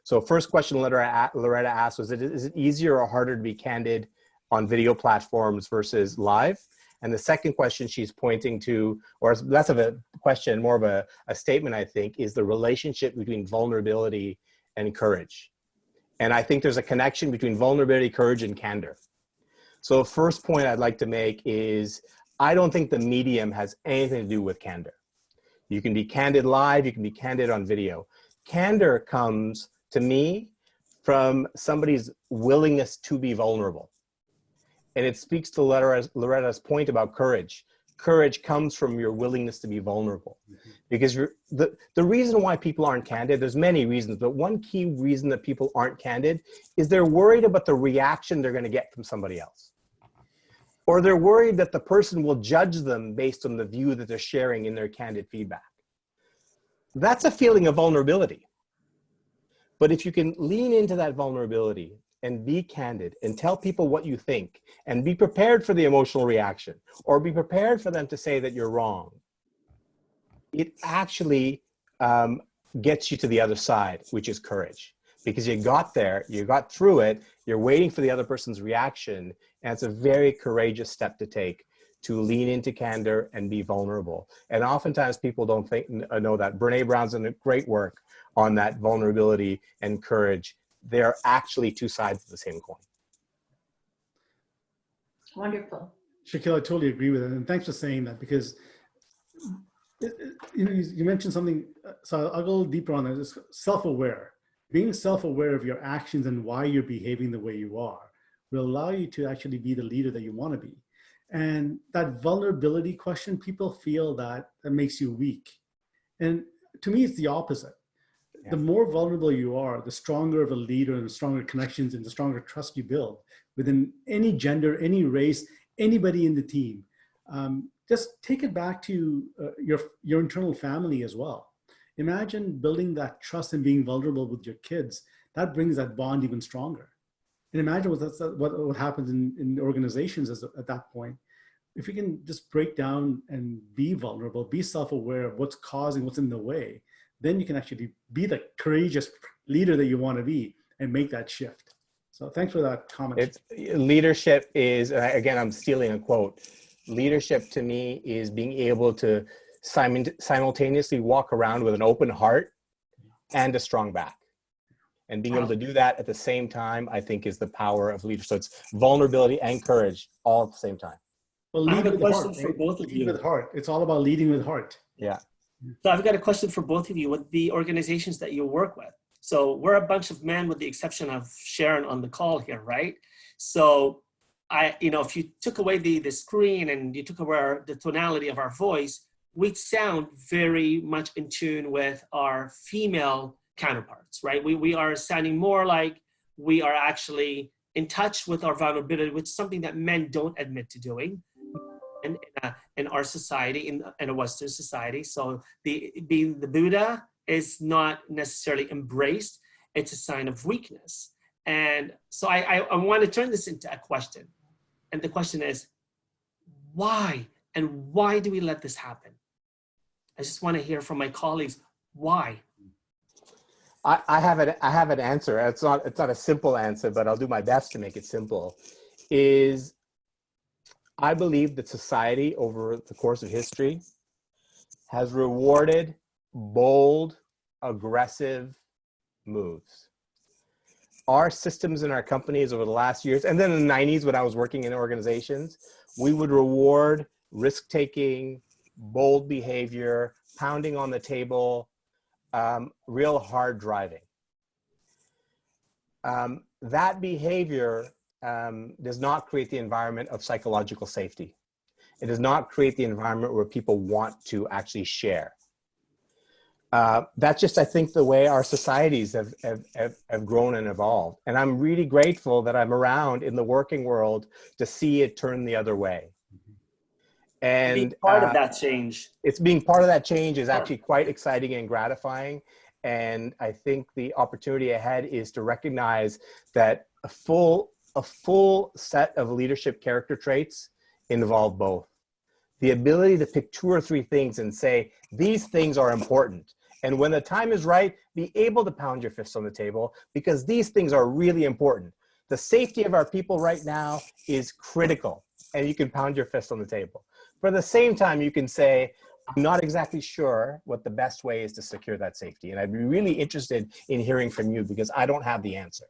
So first question Loretta asked was, is it easier or harder to be candid on video platforms versus live? And the second question she's pointing to, or less of a question, more of a statement, I think, is the relationship between vulnerability and courage. And I think there's a connection between vulnerability, courage, and candor. So first point I'd like to make is, I don't think the medium has anything to do with candor. You can be candid live, you can be candid on video. Candor comes, to me, from somebody's willingness to be vulnerable. And it speaks to Loretta's point about courage. Courage comes from your willingness to be vulnerable. Because the reason why people aren't candid, there's many reasons, but one key reason that people aren't candid is they're worried about the reaction they're going to get from somebody else. Or they're worried that the person will judge them based on the view that they're sharing in their candid feedback. That's a feeling of vulnerability. But if you can lean into that vulnerability and be candid and tell people what you think and be prepared for the emotional reaction, or be prepared for them to say that you're wrong, it actually gets you to the other side, which is courage. Because you got there, you got through it, you're waiting for the other person's reaction, and it's a very courageous step to take, to lean into candor and be vulnerable. And oftentimes people don't know that. Brene Brown's done great work on that vulnerability and courage. They're actually two sides of the same coin. Wonderful. Shakeel, I totally agree with it. And thanks for saying that, because you know, you mentioned something, so I'll go a little deeper on that. It's self-aware. Being self-aware of your actions and why you're behaving the way you are will allow you to actually be the leader that you want to be. And that vulnerability question, people feel that makes you weak. And to me, it's the opposite. Yeah. The more vulnerable you are, the stronger of a leader and the stronger connections and the stronger trust you build within any gender, any race, anybody in the team. Just take it back to your internal family as well. Imagine building that trust and being vulnerable with your kids. That brings that bond even stronger. And imagine what happens in organizations at that point. If you can just break down and be vulnerable, be self-aware of what's causing, what's in the way, then you can actually be the courageous leader that you want to be and make that shift. So thanks for that comment. Leadership is, again, I'm stealing a quote. Leadership to me is being able to simultaneously walk around with an open heart and a strong back. And being able to do that at the same time, I think, is the power of leadership. So it's vulnerability and courage all at the same time. Well, I lead have a with question heart, for right? both of Lead you. with heart. It's all about leading with heart. Yeah. So I've got a question for both of you with the organizations that you work with. So we're a bunch of men with the exception of Sharon on the call here, right? So if you took away the screen and you took away the tonality of our voice, we'd sound very much in tune with our female counterparts, right? We are sounding more like we are actually in touch with our vulnerability, which is something that men don't admit to doing in our society, in a Western society. So being the Buddha is not necessarily embraced. It's a sign of weakness. And so I want to turn this into a question. And the question is, why? And why do we let this happen? I just want to hear from my colleagues, why? I have an answer. It's not a simple answer, but I'll do my best to make it simple. I believe that society over the course of history has rewarded bold, aggressive moves. Our systems in our companies over the last years, and then in the 90s when I was working in organizations, we would reward risk-taking, bold behavior, pounding on the table, real hard driving. That behavior does not create the environment of psychological safety. It does not create the environment where people want to actually share. That's just, I think, the way our societies have grown and evolved. And I'm really grateful that I'm around in the working world to see it turn the other way. And being part of that change. It's being part of that change is actually quite exciting and gratifying. And I think the opportunity ahead is to recognize that a full set of leadership character traits involve both. The ability to pick 2 or 3 things and say, these things are important. And when the time is right, be able to pound your fists on the table because these things are really important. The safety of our people right now is critical, and you can pound your fist on the table. But at the same time, you can say, I'm not exactly sure what the best way is to secure that safety. And I'd be really interested in hearing from you because I don't have the answer.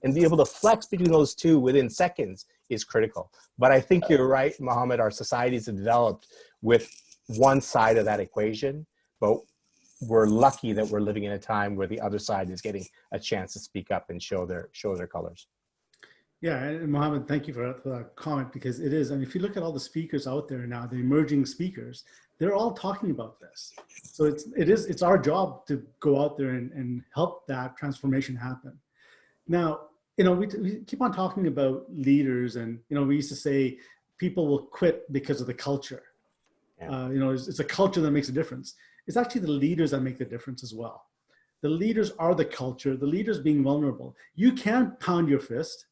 And be able to flex between those two within seconds is critical. But I think you're right, Mohamed, our societies have developed with one side of that equation, but we're lucky that we're living in a time where the other side is getting a chance to speak up and show their colors. Yeah, and Mohamed, thank you for that comment because it is. I mean, if you look at all the speakers out there now, the emerging speakers, they're all talking about this. So it's our job to go out there and help that transformation happen. Now, we keep on talking about leaders, and we used to say people will quit because of the culture. Yeah. It's a culture that makes a difference. It's actually the leaders that make the difference as well. The leaders are the culture. The leaders being vulnerable. You can pound your fist.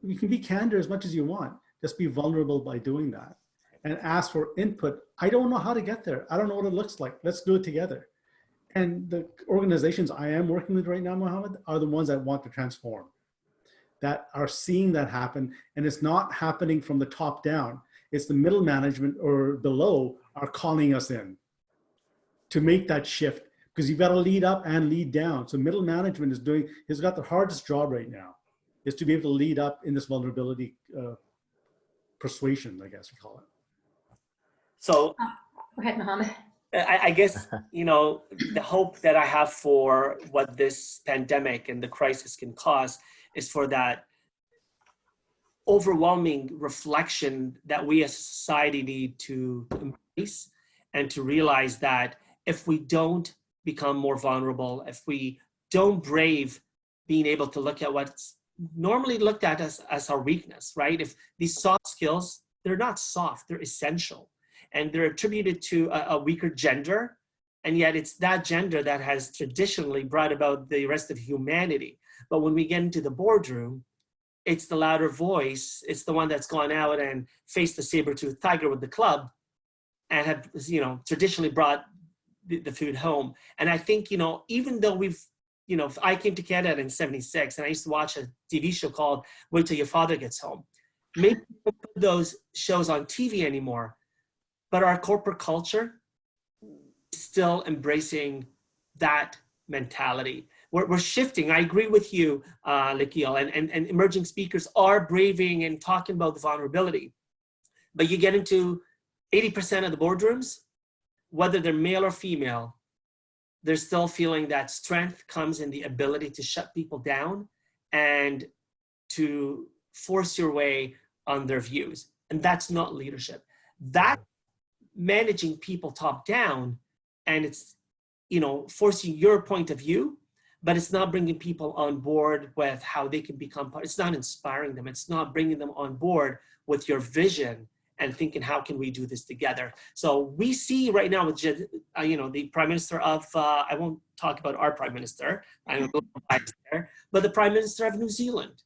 You can be candid as much as you want. Just be vulnerable by doing that and ask for input. I don't know how to get there. I don't know what it looks like. Let's do it together. And the organizations I am working with right now, Mohamed, are the ones that want to transform, that are seeing that happen. And it's not happening from the top down. It's the middle management or below are calling us in to make that shift because you've got to lead up and lead down. So middle management has got the hardest job right now, is to be able to lead up in this vulnerability persuasion, I guess we call it. So go ahead, Mohamed. I guess, the hope that I have for what this pandemic and the crisis can cause is for that overwhelming reflection that we as a society need to embrace and to realize that if we don't become more vulnerable, if we don't brave being able to look at what's normally looked at as our weakness, right? If these soft skills, they're not soft, they're essential. And they're attributed to a weaker gender. And yet it's that gender that has traditionally brought about the rest of humanity. But when we get into the boardroom, it's the louder voice. It's the one that's gone out and faced the saber-toothed tiger with the club and had, traditionally brought the food home. And I think, even though I came to Canada in '76 and I used to watch a TV show called Wait Till Your Father Gets Home. Maybe people put those shows on TV anymore. but our corporate culture is still embracing that mentality. We're shifting. I agree with you, Likky, and emerging speakers are braving and talking about the vulnerability. But you get into 80% of the boardrooms, whether they're male or female, they're still feeling that strength comes in the ability to shut people down and to force your way on their views. And that's not leadership. That's managing people top down, and it's, you know, forcing your point of view, but it's not bringing people on board with how they can become part. It's not inspiring them. It's not bringing them on board with your vision and thinking, how can we do this together? So we see right now with, you know, the Prime Minister of, I won't talk about our Prime Minister, I'm a little biased there, but the Prime Minister of New Zealand.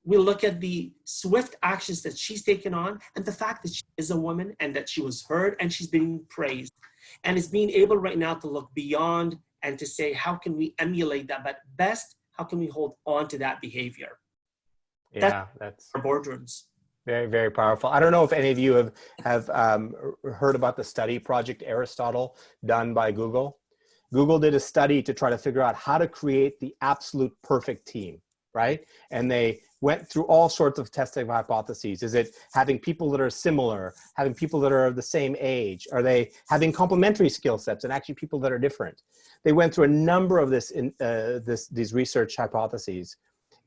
We look at the swift actions that she's taken on and the fact that she is a woman and that she was heard and she's being praised. And is being able right now to look beyond and to say, how can we emulate that? But best, how can we hold on to that behavior? Yeah, that's our boardrooms. very, very powerful. I don't know if any of you have heard about the study Project Aristotle done by Google. Google did a study to try to figure out how to create the absolute perfect team, right? And they went through all sorts of testing hypotheses. Is it having people that are similar, having people that are of the same age? Are they having complementary skill sets and actually people that are different? They went through a number of these research hypotheses.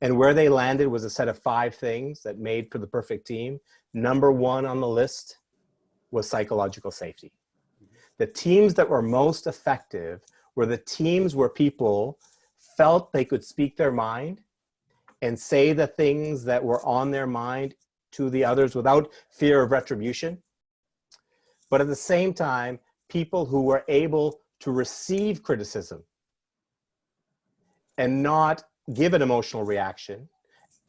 And where they landed was a set of 5 things that made for the perfect team. Number 1 on the list was psychological safety. The teams that were most effective were the teams where people felt they could speak their mind and say the things that were on their mind to the others without fear of retribution. But at the same time, people who were able to receive criticism and not give an emotional reaction.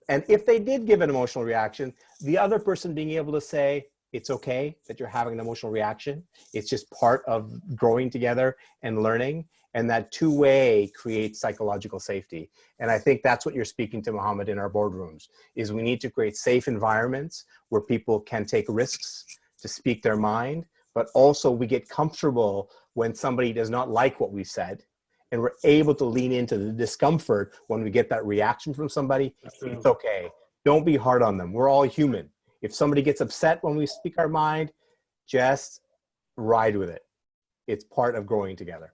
And if they did give an emotional reaction, the other person being able to say, it's okay that you're having an emotional reaction. It's just part of growing together and learning. And that two-way creates psychological safety. And I think that's what you're speaking to, Mohamed, in our boardrooms, is we need to create safe environments where people can take risks to speak their mind, but also we get comfortable when somebody does not like what we said. And we're able to lean into the discomfort when we get that reaction from somebody. It's okay. Don't be hard on them. We're all human. If somebody gets upset when we speak our mind, just ride with it. It's part of growing together.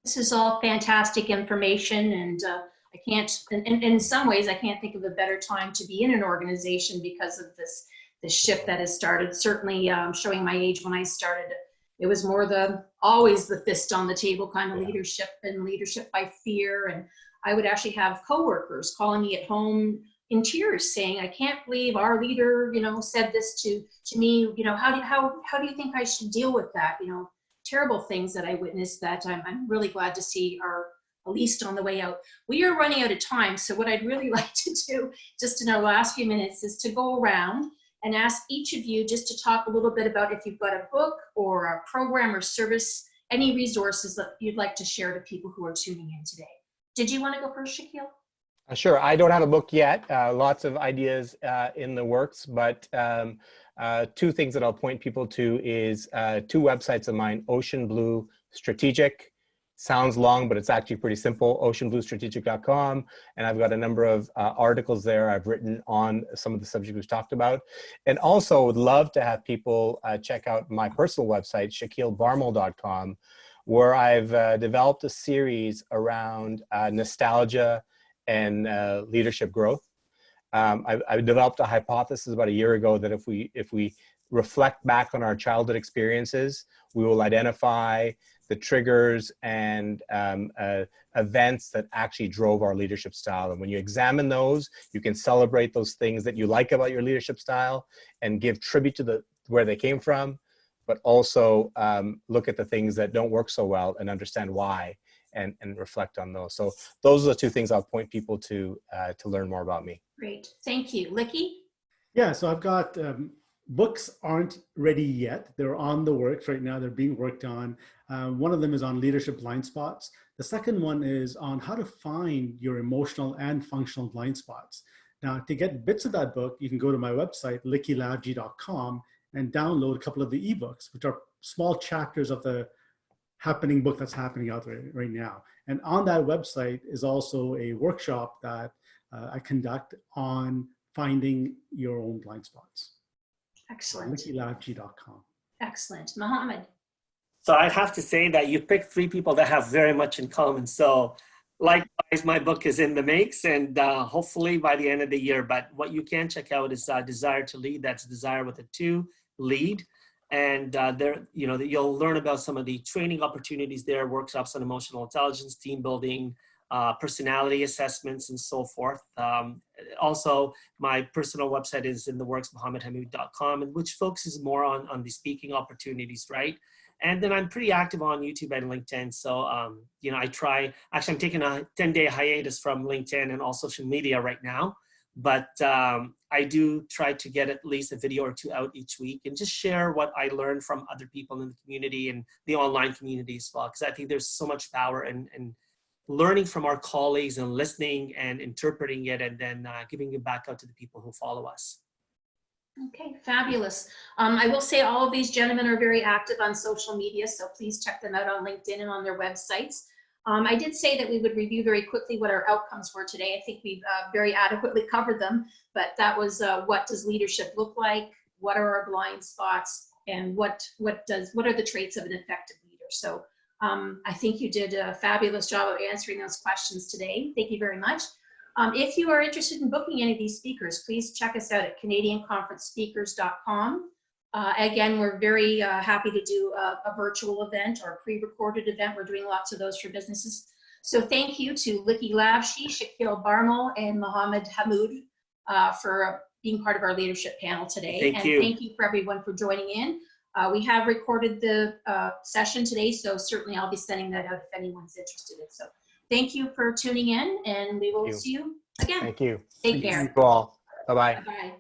This is all fantastic information, and I can't, in some ways, I can't think of a better time to be in an organization because of this shift that has started. Certainly showing my age, when I started, it was more always the fist on the table kind of leadership, and leadership by fear. And I would actually have coworkers calling me at home in tears saying, I can't believe our leader, you know, said this to me, you know, how do you think I should deal with that? You know, terrible things that I witnessed that I'm really glad to see are at least on the way out. We are running out of time. So what I'd really like to do just in our last few minutes is to go around and ask each of you just to talk a little bit about if you've got a book or a program or service, any resources that you'd like to share to people who are tuning in today. Did you want to go first, Shakeel? Sure. I don't have a book yet. Lots of ideas in the works, but 2 things that I'll point people to is 2 websites of mine, Ocean Blue Strategic. Sounds long, but it's actually pretty simple, oceanbluestrategic.com. And I've got a number of articles there I've written on some of the subjects we've talked about. And also would love to have people check out my personal website, shakeelbharmal.com, where I've developed a series around nostalgia and leadership growth. I developed a hypothesis about a year ago that if we reflect back on our childhood experiences, we will identify the triggers and events that actually drove our leadership style. And when you examine those, you can celebrate those things that you like about your leadership style and give tribute to where they came from, but also look at the things that don't work so well and understand why and reflect on those. So those are the 2 things I'll point people to learn more about me. Great, thank you. Likky? Yeah, so I've got books aren't ready yet. They're on the works right now. They're being worked on. One of them is on leadership blind spots. The second one is on how to find your emotional and functional blind spots. Now, to get bits of that book, you can go to my website, likkylavji.com, and download a couple of the ebooks, which are small chapters of the happening book that's happening out there right now. And on that website is also a workshop that I conduct on finding your own blind spots. Excellent. LikkyLavji.com. Excellent. Mohamed. So I'd have to say that you picked three people that have very much in common. So likewise, my book is in the makes, and hopefully by the end of the year. But what you can check out is Desire to Lead. That's Desire with a 2, Lead. And there, you know, you'll learn about some of the training opportunities there, workshops on emotional intelligence, team building, personality assessments, and so forth. Also, my personal website is in the works, MohamedHammoud.com, which focuses more on the speaking opportunities, right? And then I'm pretty active on YouTube and LinkedIn. So, you know, actually I'm taking a 10-day hiatus from LinkedIn and all social media right now. But I do try to get at least a video or 2 out each week and just share what I learned from other people in the community and the online community as well. Because I think there's so much power in learning from our colleagues and listening and interpreting it, and then giving it back out to the people who follow us. Okay, fabulous. I will say all of these gentlemen are very active on social media, so please check them out on LinkedIn and on their websites. I did say that we would review very quickly what our outcomes were today. I think we've very adequately covered them, but that was what does leadership look like? What are our blind spots? And what are the traits of an effective leader? So I think you did a fabulous job of answering those questions today. Thank you very much. If you are interested in booking any of these speakers, please check us out at CanadianConferenceSpeakers.com. Again, we're very happy to do a virtual event or a pre-recorded event. We're doing lots of those for businesses. So thank you to Likky Lavji, Shakeel Bharmal, and Mohamed Hammoud for being part of our leadership panel today. Thank you. Thank you for everyone for joining in. We have recorded the session today, so certainly I'll be sending that out if anyone's interested in. So thank you for tuning in, and we will see you again. Thank you. Take care. Thank you all. Bye-bye. Bye-bye.